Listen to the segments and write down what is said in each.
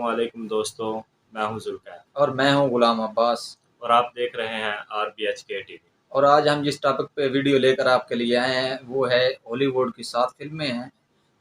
अस्सलामुअलैकुम दोस्तों, मैं हूं जुल्फ़ैर और मैं हूं गुलाम अब्बास और आप देख रहे हैं RBHK टीवी। और आज हम जिस टॉपिक पे वीडियो लेकर आपके लिए आए हैं वो है हॉलीवुड की 7 फिल्में हैं।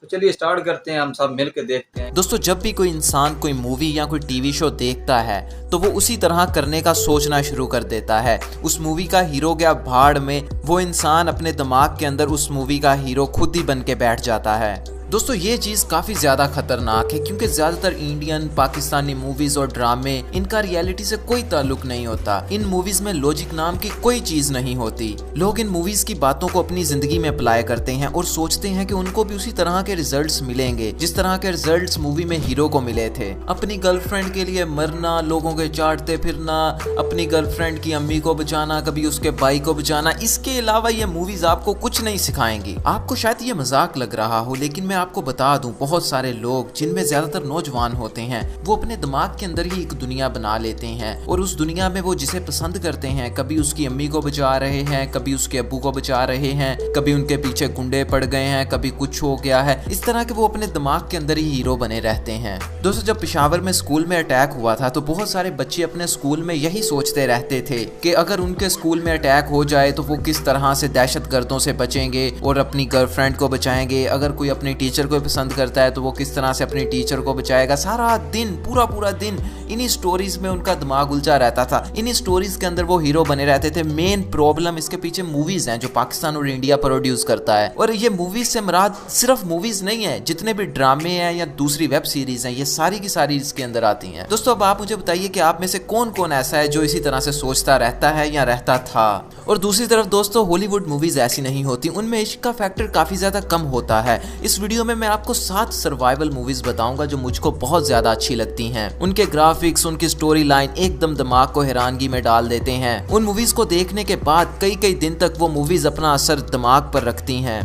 तो चलिए स्टार्ट करते हैं, हम सब मिल के देखते हैं। दोस्तों, जब भी कोई इंसान कोई मूवी या कोई टीवी शो देखता है तो वो उसी तरह करने का सोचना शुरू कर देता है। उस मूवी का हीरो गया भाड़ में, वो इंसान अपने दिमाग के अंदर उस मूवी का हीरो खुद ही बन के बैठ जाता है। दोस्तों, ये चीज़ काफ़ी ज़्यादा खतरनाक है क्योंकि ज़्यादातर इंडियन पाकिस्तानी मूवीज़ और ड्रामे, इनका रियलिटी से कोई ताल्लुक नहीं होता। इन मूवीज़ में लॉजिक नाम की कोई चीज़ नहीं होती। लोग इन मूवीज़ की बातों को अपनी ज़िंदगी में अप्लाई करते हैं और सोचते हैं कि उनको भी उसी तरह के रिजल्ट्स मिलेंगे जिस तरह के रिजल्ट्स मूवी में हीरो को मिले थे। अपनी गर्लफ्रेंड के लिए मरना, लोगों के चाटते फिरना, अपनी गर्लफ्रेंड की अम्मी को बचाना, कभी उसके भाई को बचाना, इसके अलावा ये मूवीज़ आपको कुछ नहीं सिखाएंगी। आपको शायद ये मजाक लग रहा हो, लेकिन मैं आपको बता दूं, बहुत सारे लोग जिनमें ज्यादातर नौजवान होते हैं वो अपने दिमाग के अंदर ही एक दुनिया बना लेते हैं और उस दुनिया में वो जिसे पसंद करते हैं, कभी उसकी अम्मी को बचा रहे हैं, कभी उसके अब्बू को बचा रहे हैं, कभी उनके पीछे गुंडे पड़ गए हैं, कभी कुछ हो गया है। इस तरह के वो अपने दिमाग के अंदर ही हीरो बने रहते हैं। दोस्तों, जब पेशावर में स्कूल में अटैक हुआ था तो बहुत सारे बच्चे अपने स्कूल में यही सोचते रहते थे कि अगर उनके स्कूल में अटैक हो जाए तो वो किस तरह से दहशतगर्दों से बचेंगे और अपनी गर्लफ्रेंड को बचाएंगे। अगर कोई अपनी टीचर को पसंद करता है तो वो किस तरह से अपनी टीचर को बचाएगा। सारा दिन, पूरा दिन इन्हीं स्टोरीज में उनका दिमाग उलझा रहता था। इन्हीं स्टोरीज के अंदर वो हीरो बने रहते थे। मेन प्रॉब्लम इसके पीछे मूवीज हैं जो पाकिस्तान और इंडिया प्रोड्यूस करता है। और ये मूवीज से मुराद सिर्फ मूवीज नहीं है, जितने भी ड्रामे हैं या दूसरी वेब सीरीज हैं, ये सारी की सारी इसके अंदर आती हैं। दोस्तों, अब आप मुझे बताइए कि आप में से कौन कौन ऐसा है जो इसी तरह से सोचता रहता है या रहता था। और दूसरी तरफ दोस्तों, हॉलीवुड मूवीज ऐसी नहीं होती, उनमें इश्क का फैक्टर काफी ज्यादा कम होता है। इस वीडियो में मैं आपको 7 सर्वाइवल मूवीज बताऊंगा जो मुझको बहुत ज्यादा अच्छी लगती हैं। उनके ग्राफिक्स, उनकी स्टोरी लाइन एकदम दिमाग को हैरानगी में डाल देते हैं। उन मूवीज को देखने के बाद कई दिन तक वो मूवीज अपना असर दिमाग पर रखती हैं।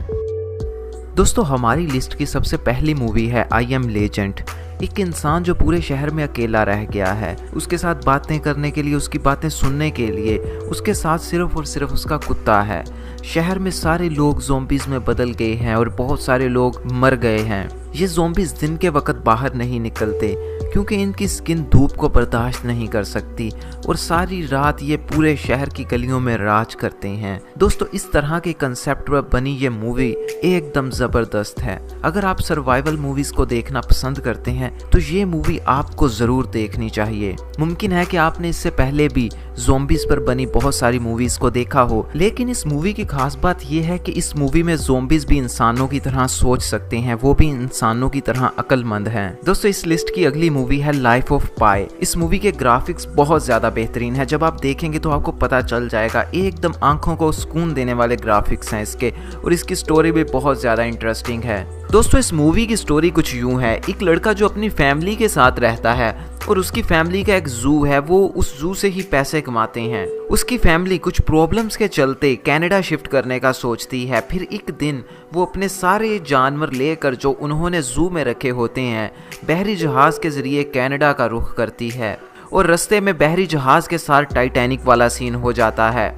दोस्तों, हमारी लिस्ट की सबसे पहली मूवी है आई एम लेजेंड। एक इंसान जो पूरे शहर में अकेला रह गया है, उसके साथ बातें करने के लिए, उसकी बातें सुनने के लिए उसके साथ सिर्फ और सिर्फ उसका कुत्ता है। शहर में सारे लोग ज़ॉम्बीज़ में बदल गए हैं और बहुत सारे लोग मर गए हैं। ये ज़ॉम्बीज़ दिन के वक्त बाहर नहीं निकलते क्योंकि इनकी स्किन धूप को बर्दाश्त नहीं कर सकती और सारी रात ये पूरे शहर की गलियों में राज करते हैं। दोस्तों, इस तरह के कंसेप्ट पर बनी ये मूवी एकदम ज़बरदस्त है। अगर आप सर्वाइवल मूवीज़ को देखना पसंद करते हैं तो ये मूवी आपको ज़रूर देखनी चाहिए। मुमकिन है कि आपने इससे पहले भी ज़ॉम्बीज़ पर बनी बहुत सारी मूवीज़ को देखा हो, लेकिन इस मूवी की खास बात यह है कि इस मूवी में ज़ॉम्बीज़ भी इंसानों की तरह सोच सकते हैं, वो भी इंसानों की तरह अक्लमंद हैं। दोस्तों, इस लिस्ट की अगली मूवी है लाइफ ऑफ पाई। इस मूवी के ग्राफिक्स बहुत ज्यादा बेहतरीन है। जब आप देखेंगे तो आपको पता चल जाएगा, एकदम आंखों को सुकून देने वाले ग्राफिक्स हैं इसके और इसकी स्टोरी भी बहुत ज्यादा इंटरेस्टिंग है। दोस्तों, इस मूवी की स्टोरी कुछ यूं है। एक लड़का जो अपनी फैमिली के साथ रहता है और उसकी फैमिली का एक जू है, वो उस जू से ही पैसे कमाते हैं। उसकी फैमिली कुछ प्रॉब्लम्स के चलते कनाडा शिफ्ट करने का सोचती है। फिर एक दिन वो अपने सारे जानवर लेकर जो उन्होंने जू में रखे होते हैं, बहरी जहाज़ के ज़रिए कनाडा का रुख करती है और रास्ते में बहरी जहाज़ के साथ टाइटैनिक वाला सीन हो जाता है।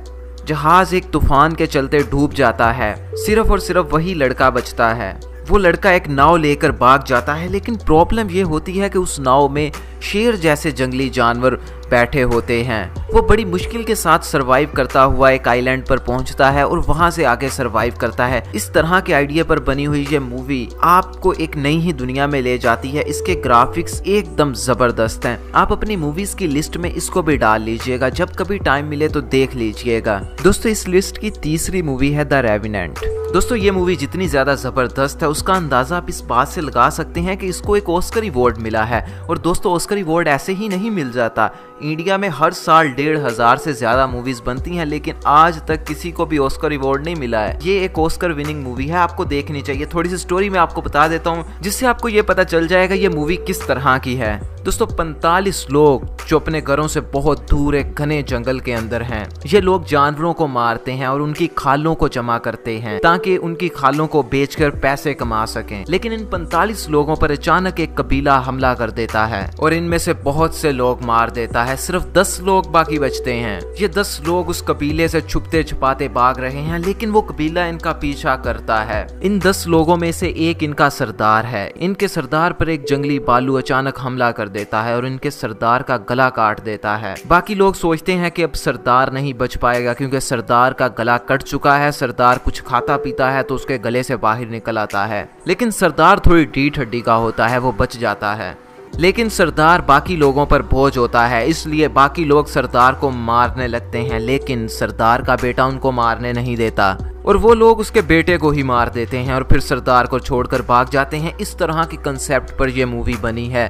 जहाज़ एक तूफान के चलते डूब जाता है। सिर्फ और सिर्फ वही लड़का बचता है। वो लड़का एक नाव लेकर भाग जाता है, लेकिन प्रॉब्लम ये होती है कि उस नाव में शेर जैसे जंगली जानवर बैठे होते हैं। वो बड़ी मुश्किल के साथ सरवाइव करता हुआ एक आइलैंड पर पहुंचता है और वहां से आगे सरवाइव करता है। इस तरह के आइडिया पर बनी हुई ये मूवी आपको एक नई ही दुनिया में ले जाती है। इसके ग्राफिक्स एकदम जबरदस्त हैं। आप अपनी मूवीज की लिस्ट में इसको भी डाल लीजिएगा, जब कभी टाइम मिले तो देख लीजिएगा। दोस्तों, इस लिस्ट की तीसरी मूवी है द रेवेनेंट। दोस्तों, ये मूवी जितनी ज्यादा जबरदस्त है उसका अंदाजा आप इस बात से लगा सकते हैं कि इसको एक ऑस्कर अवार्ड मिला है। और दोस्तों, ऑस्कर अवार्ड ऐसे ही नहीं मिल जाता। इंडिया में हर साल 1,500 से ज्यादा मूवीज बनती हैं, लेकिन आज तक किसी को भी ऑस्कर अवार्ड नहीं मिला है। ये एक ऑस्कर विनिंग मूवी है, आपको देखनी चाहिए। थोड़ी सी स्टोरी मैं आपको बता देता हूँ जिससे आपको ये पता चल जाएगा ये मूवी किस तरह की है। दोस्तों, 45 लोग जो अपने घरों से बहुत दूर एक घने जंगल के अंदर हैं, ये लोग जानवरों को मारते हैं और उनकी खालों को जमा करते हैं ताकि उनकी खालों को बेचकर पैसे कमा सकें। लेकिन इन 45 लोगों पर अचानक एक कबीला हमला कर देता है और इनमें से बहुत से लोग मार देता है। सिर्फ 10 लोग बाकी बचते हैं। ये 10 लोग उस कबीले से छुपते छुपाते भाग रहे हैं, लेकिन वो कबीला इनका पीछा करता है। इन 10 लोगों में से एक इनका सरदार है। इनके सरदार पर एक जंगली भालू अचानक हमला कर देता है और इनके सरदार का गला काट देता है। बाकी लोग सोचते हैं कि अब सरदार नहीं बच पाएगा क्योंकि सरदार का गला कट चुका है। सरदार कुछ खाता पीता है तो उसके गले से बाहर निकल आता है, लेकिन सरदार थोड़ी ढीठ हड्डी का होता है, वो बच जाता है। लेकिन सरदार बाकी लोगों पर बोझ होता है, इसलिए बाकी लोग सरदार को मारने लगते हैं, लेकिन सरदार का बेटा उनको मारने नहीं देता और वो लोग उसके बेटे को ही मार देते हैं और फिर सरदार को छोड़कर भाग जाते हैं। इस तरह की कंसेप्ट पर यह मूवी बनी है।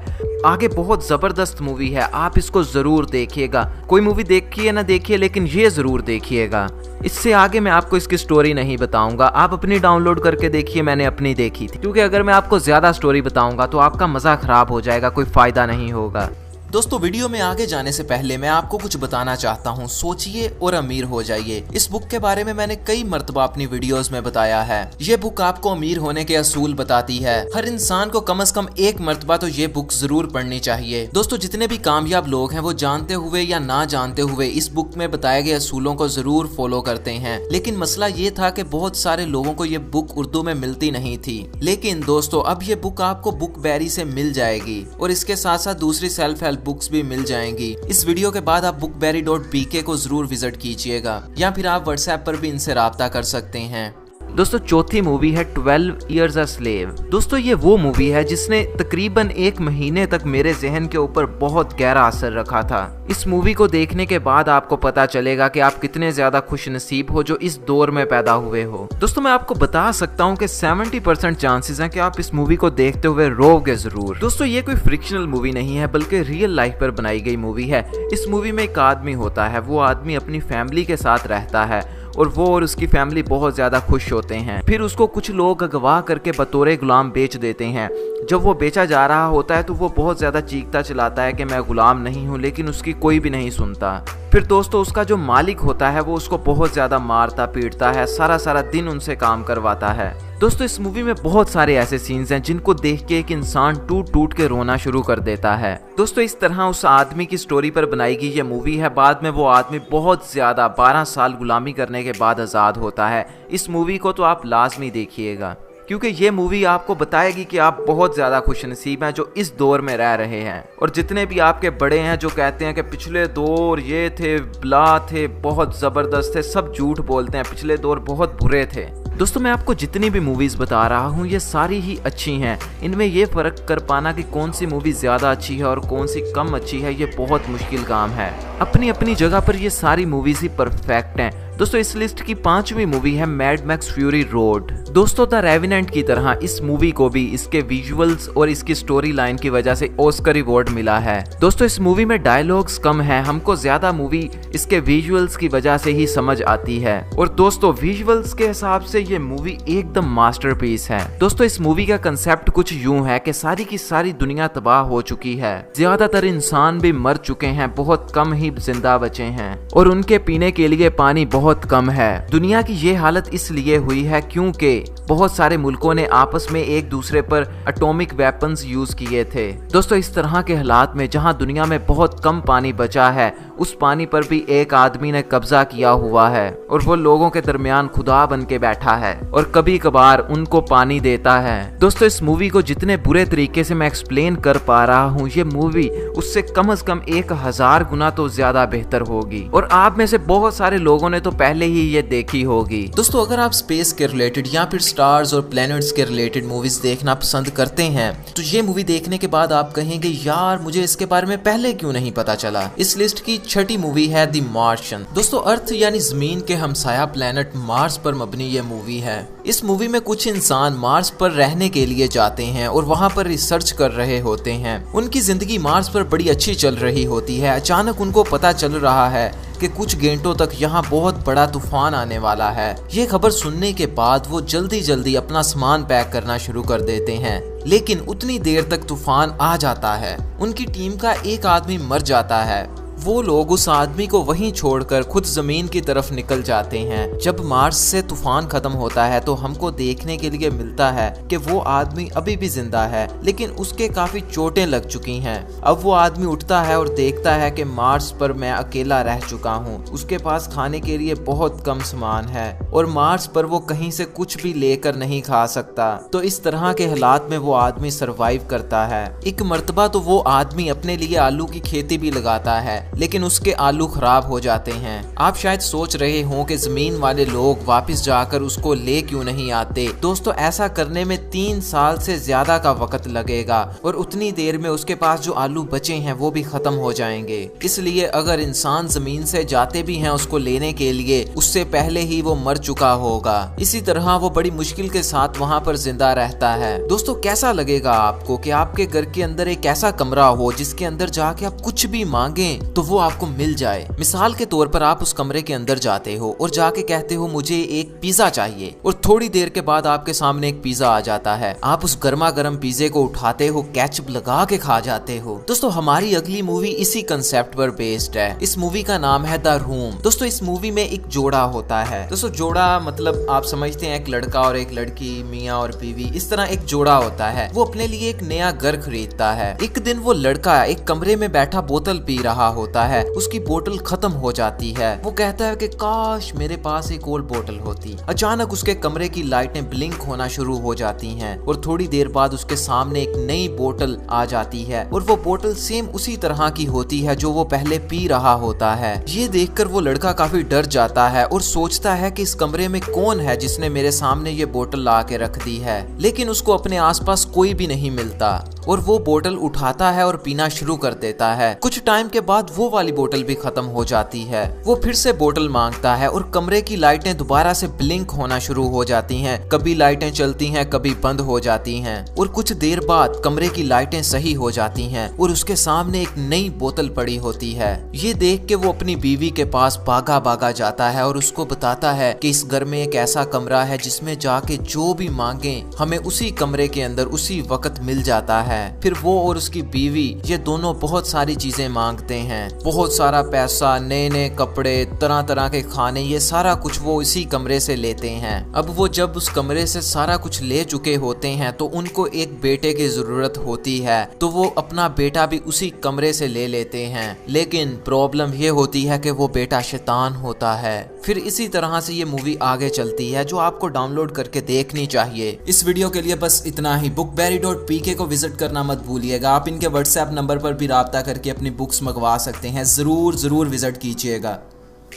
आगे बहुत ज़बरदस्त मूवी है, आप इसको ज़रूर देखिएगा। कोई मूवी देखिए ना देखिए, लेकिन ये ज़रूर देखिएगा। इससे आगे मैं आपको इसकी स्टोरी नहीं बताऊंगा, आप अपनी डाउनलोड करके देखिए, मैंने अपनी देखी थी, क्योंकि अगर मैं आपको ज़्यादा स्टोरी बताऊंगा तो आपका मज़ा ख़राब हो जाएगा, कोई फ़ायदा नहीं होगा। दोस्तों, वीडियो में आगे जाने से पहले मैं आपको कुछ बताना चाहता हूँ। सोचिए और अमीर हो जाइए। इस बुक के बारे में मैंने कई मर्तबा अपनी वीडियोस में बताया है। ये बुक आपको अमीर होने के असूल बताती है। हर इंसान को कम से कम एक मर्तबा तो ये बुक जरूर पढ़नी चाहिए। दोस्तों, जितने भी कामयाब लोग हैं वो जानते हुए या ना जानते हुए इस बुक में बताए गए असूलों को जरूर फॉलो करते हैं। लेकिन मसला ये था कि बहुत सारे लोगों को ये बुक उर्दू में मिलती नहीं थी। लेकिन दोस्तों, अब ये बुक आपको बुक बैरी से मिल जाएगी और इसके साथ साथ दूसरी सेल्फ हेल्प बुक्स भी मिल जाएंगी। इस वीडियो के बाद आप bookberry.bk को जरूर विजिट कीजिएगा या फिर आप व्हाट्सएप पर भी इनसे राब्ता कर सकते हैं। दोस्तों, चौथी मूवी है 12 Years a Slave। दोस्तों, ये वो मूवी है जिसने तकरीबन 1 महीने तक मेरे जहन के ऊपर बहुत गहरा असर रखा था। इस मूवी को देखने के बाद आपको पता चलेगा कि आप कितने ज्यादा खुशनसीब हो जो इस दौर में पैदा हुए हो। दोस्तों, मैं आपको बता सकता हूँ कि 70% चांसेस हैं कि आप इस मूवी को देखते हुए रोओगे जरूर। दोस्तों, ये कोई फ्रिक्शनल मूवी नहीं है, बल्कि रियल लाइफ पर बनाई गई मूवी है। इस मूवी में एक आदमी होता है, वो आदमी अपनी फैमिली के साथ रहता है और वो और उसकी फैमिली बहुत ज्यादा खुश होते हैं। फिर उसको कुछ लोग अगवा करके बतौरे गुलाम बेच देते हैं। जब वो बेचा जा रहा होता है तो वो बहुत ज्यादा चीखता चिल्लाता है कि मैं गुलाम नहीं हूँ, लेकिन उसकी कोई भी नहीं सुनता। फिर दोस्तों, उसका जो मालिक होता है वो उसको बहुत ज्यादा मारता पीटता है, सारा दिन उनसे काम करवाता है। दोस्तों, इस मूवी में बहुत सारे ऐसे सीन्स हैं जिनको देख के एक इंसान टूट टूट के रोना शुरू कर देता है। दोस्तों, इस तरह उस आदमी की स्टोरी पर बनाई गई ये मूवी है। बाद में वो आदमी बहुत ज्यादा 12 साल गुलामी करने के बाद आज़ाद होता है। इस मूवी को तो आप लाजमी देखिएगा, क्योंकि ये मूवी आपको बताएगी कि आप बहुत ज़्यादा खुशनसीब हैं जो इस दौर में रह रहे हैं। और जितने भी आपके बड़े हैं जो कहते हैं कि पिछले दौर ये थे, बला थे, बहुत ज़बरदस्त थे, सब झूठ बोलते हैं, पिछले दौर बहुत बुरे थे। दोस्तों, मैं आपको जितनी भी मूवीज़ बता रहा हूँ ये सारी ही अच्छी हैं। इनमें ये फ़र्क कर पाना कि कौन सी मूवी ज़्यादा अच्छी है और कौन सी कम अच्छी है, ये बहुत मुश्किल काम है। अपनी अपनी जगह पर ये सारी मूवीज़ ही परफेक्ट हैं। दोस्तों, इस लिस्ट की 5वीं मूवी है मैड मैक्स फ्यूरी रोड। दोस्तों, द रेवेनेंट की तरह इस मूवी को भी इसके विजुअल्स और इसकी स्टोरी लाइन की वजह से ऑस्कर अवार्ड मिला है। दोस्तों, इस मूवी में डायलॉग्स कम है, हमको ज्यादा मूवी इसके विजुअल्स की वजह से ही समझ आती है। और दोस्तों, विजुअल्स के हिसाब से ये मूवी एकदम मास्टरपीस है। दोस्तों, इस मूवी का कंसेप्ट कुछ यूं है कि सारी की सारी दुनिया तबाह हो चुकी है, ज्यादातर इंसान भी मर चुके हैं, बहुत कम ही जिंदा बचे हैं और उनके पीने के लिए पानी बहुत कम है। दुनिया की ये हालत इसलिए हुई है क्योंकि बहुत सारे मुल्कों ने आपस में एक दूसरे पर एटॉमिक वेपन्स यूज किए थे। दोस्तों, इस तरह के हालात में जहां दुनिया में बहुत कम पानी बचा है, उस पानी पर भी एक आदमी ने कब्जा किया हुआ है और वो लोगों के दरमियान खुदा बन के बैठा है और कभी कभार उनको पानी देता है। दोस्तों, इस मूवी को जितने बुरे तरीके से मैं एक्सप्लेन कर पा रहा हूँ, ये मूवी उससे कम से कम 1000 गुना तो ज्यादा बेहतर होगी और आप में से बहुत सारे लोगों ने तो पहले ही ये देखी होगी। दोस्तों, अगर आप स्पेस के रिलेटेड या फिर स्टार्स और प्लैनेट्स के रिलेटेड मूवीज देखना पसंद करते हैं तो ये मूवी देखने के बाद आप कहेंगे, यार मुझे इसके बारे में पहले क्यों नहीं पता चला। इस लिस्ट की 6ठी मूवी है द मार्शियन। दोस्तों, अर्थ यानी जमीन के हमसाया प्लैनेट मार्स पर मबनी ये मूवी है। इस मूवी में कुछ इंसान मार्स पर रहने के लिए जाते हैं और वहाँ पर रिसर्च कर रहे होते हैं। उनकी जिंदगी मार्स पर बड़ी अच्छी चल रही होती है। अचानक उनको पता चल रहा है कि कुछ घंटों तक यहाँ बहुत बड़ा तूफान आने वाला है। ये खबर सुनने के बाद वो जल्दी अपना सामान पैक करना शुरू कर देते हैं, लेकिन उतनी देर तक तूफान आ जाता है। उनकी टीम का एक आदमी मर जाता है वो लोग उस आदमी को वहीं छोड़कर खुद जमीन की तरफ निकल जाते हैं। जब मार्स से तूफान खत्म होता है तो हमको देखने के लिए मिलता है कि वो आदमी अभी भी जिंदा है, लेकिन उसके काफी चोटें लग चुकी हैं। अब वो आदमी उठता है और देखता है कि मार्स पर मैं अकेला रह चुका हूँ। उसके पास खाने के लिए बहुत कम सामान है और मार्स पर वो कहीं से कुछ भी लेकर नहीं खा सकता। तो इस तरह के हालात में वो आदमी सरवाइव करता है। एक मर्तबा तो वो आदमी अपने लिए आलू की खेती भी लगाता है, लेकिन उसके आलू खराब हो जाते हैं। आप शायद सोच रहे हो कि जमीन वाले लोग वापस जाकर उसको ले क्यों नहीं आते। दोस्तों, ऐसा करने में 3 साल से ज्यादा का वक्त लगेगा और उतनी देर में उसके पास जो आलू बचे हैं वो भी खत्म हो जाएंगे। इसलिए अगर इंसान जमीन से जाते भी हैं उसको लेने के लिए, उससे पहले ही वो मर चुका होगा। इसी तरह वो बड़ी मुश्किल के साथ वहाँ पर जिंदा रहता है। दोस्तों, कैसा लगेगा आपको कि आपके घर के अंदर एक ऐसा कमरा हो जिसके अंदर जाके आप कुछ भी मांगे तो वो आपको मिल जाए। मिसाल के तौर पर आप उस कमरे के अंदर जाते हो और जाके कहते हो मुझे एक पिज्जा चाहिए, और थोड़ी देर के बाद आपके सामने एक पिज्जा आ जाता है। आप उस गर्मा गर्म पिज्जे को उठाते हो, केचप लगा के खा जाते हो। दोस्तों, हमारी अगली मूवी इसी कंसेप्ट पर बेस्ड है। इस मूवी का नाम है द रूम। दोस्तों, इस मूवी में एक जोड़ा होता है। दोस्तों, जोड़ा मतलब आप समझते हैं एक लड़का और एक लड़की, मियाँ और बीवी, इस तरह एक जोड़ा होता है। वो अपने लिए एक नया घर खरीदता है। एक दिन वो लड़का एक कमरे में बैठा बोतल पी रहा होता है। उसकी बोतल खत्म हो जाती है। वो कहता है कि काश मेरे पास एक और बोतल होती। अचानक उसके कमरे की लाइटें ब्लिंक होना शुरू हो जाती हैं और थोड़ी देर बाद उसके सामने एक नई बोतल आ जाती है और वो बोतल सेम उसी तरह की होती है जो वो पहले पी रहा होता है। ये देखकर वो लड़का काफी डर जाता है और सोचता है कि इस कमरे में कौन है जिसने मेरे सामने ये बोतल ला के रख दी है, लेकिन उसको अपने आसपास कोई भी नहीं मिलता और वो बोतल उठाता है और पीना शुरू कर देता है। कुछ टाइम के बाद वो वाली बोतल भी खत्म हो जाती है। वो फिर से बोतल मांगता है और कमरे की लाइटें दोबारा से ब्लिंक होना शुरू हो जाती हैं। कभी लाइटें चलती हैं, कभी बंद हो जाती हैं और कुछ देर बाद कमरे की लाइटें सही हो जाती हैं और उसके सामने एक नई बोतल पड़ी होती है। ये देख के वो अपनी बीवी के पास भागा भागा जाता है और उसको बताता है कि इस घर में एक ऐसा कमरा है जिसमें जाके जो भी मांगे हमें उसी कमरे के अंदर उसी वक्त मिल जाता है। फिर वो और उसकी बीवी ये दोनों बहुत सारी चीजें मांगते हैं, बहुत सारा पैसा, नए नए कपड़े, तरह तरह के खाने, ये सारा कुछ वो इसी कमरे से लेते हैं। अब वो जब उस कमरे से सारा कुछ ले चुके होते हैं तो उनको एक बेटे की जरूरत होती है, तो वो अपना बेटा भी उसी कमरे से ले लेते हैं। लेकिन प्रॉब्लम ये होती है कि वो बेटा शैतान होता है। फिर इसी तरह से ये मूवी आगे चलती है जो आपको डाउनलोड करके देखनी चाहिए। इस वीडियो के लिए बस इतना ही। bookberry.pk को विजिट करना मत भूलिएगा। आप इनके व्हाट्सएप नंबर पर भी राब्ता करके अपनी बुक्स मंगवा सकते हैं। जरूर विजिट कीजिएगा।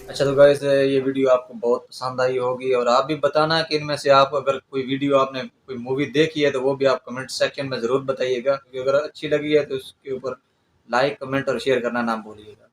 अच्छा, तो गाइस ये वीडियो आपको बहुत पसंद आई होगी और आप भी बताना कि इनमें से आप अगर कोई वीडियो आपने कोई मूवी देखी है तो वो भी आप कमेंट सेक्शन में ज़रूर बताइएगा, क्योंकि अगर अच्छी लगी है तो उसके ऊपर लाइक, कमेंट और शेयर करना ना भूलिएगा।